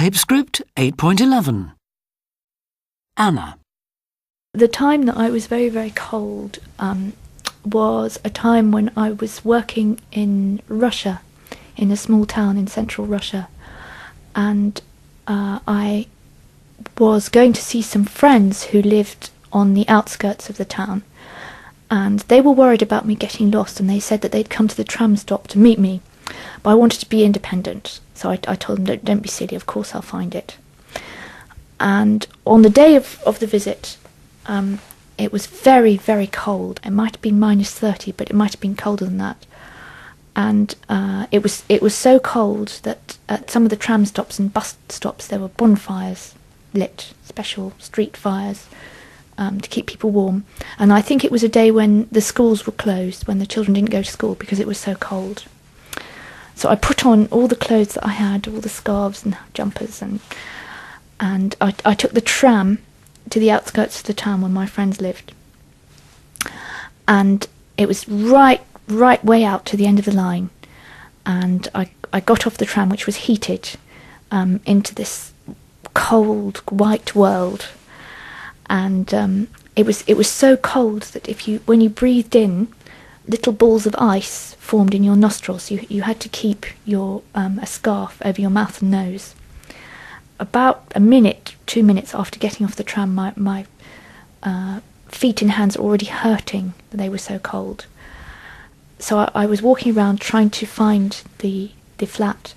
Tape script 8.11. Anna. The time that I was very, very cold was a time when I was working in Russia, in a small town in central Russia, and I was going to see some friends who lived on the outskirts of the town, and they were worried about me getting lost, and they said that they'd come to the tram stop to meet me, but I wanted to be independent, so I told them, don't be silly, of course I'll find it. And on the day of the visit, it was very, very cold. It might have been -30, but it might have been colder than that. And it was so cold that at some of the tram stops and bus stops there were bonfires lit, special street fires, to keep people warm. And I think it was a day when the schools were closed, when the children didn't go to school because it was so cold. So I put on all the clothes that I had, all the scarves and jumpers, and I took the tram to the outskirts of the town where my friends lived. And it was right way out to the end of the line. And I got off the tram, which was heated, into this cold, white world. And it was so cold that when you breathed in, little balls of ice formed in your nostrils. You had to keep a scarf over your mouth and nose. About 2 minutes after getting off the tram, my feet and hands were already hurting. They were so cold. So I was walking around trying to find the flat,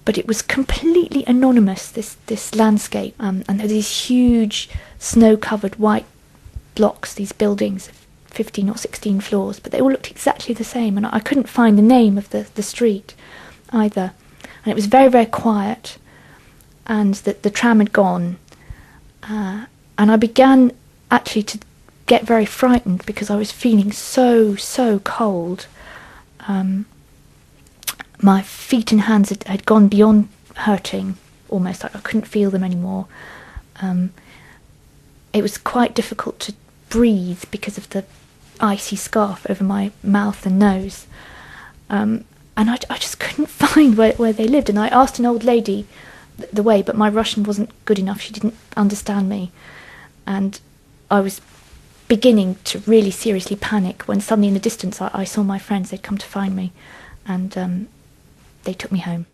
but it was completely anonymous, this landscape. And there were these huge snow-covered white blocks, these buildings of 15 or 16 floors, but they all looked exactly the same, and I couldn't find the name of the street either. And it was very, very quiet, and the tram had gone, and I began actually to get very frightened because I was feeling so cold. My feet and hands had gone beyond hurting, almost. I couldn't feel them anymore. It was quite difficult to breathe because of the icy scarf over my mouth and nose. And I just couldn't find where they lived, and I asked an old lady the way, but my Russian wasn't good enough. She didn't understand me, and I was beginning to really seriously panic when suddenly in the distance I saw my friends. They'd come to find me, and they took me home.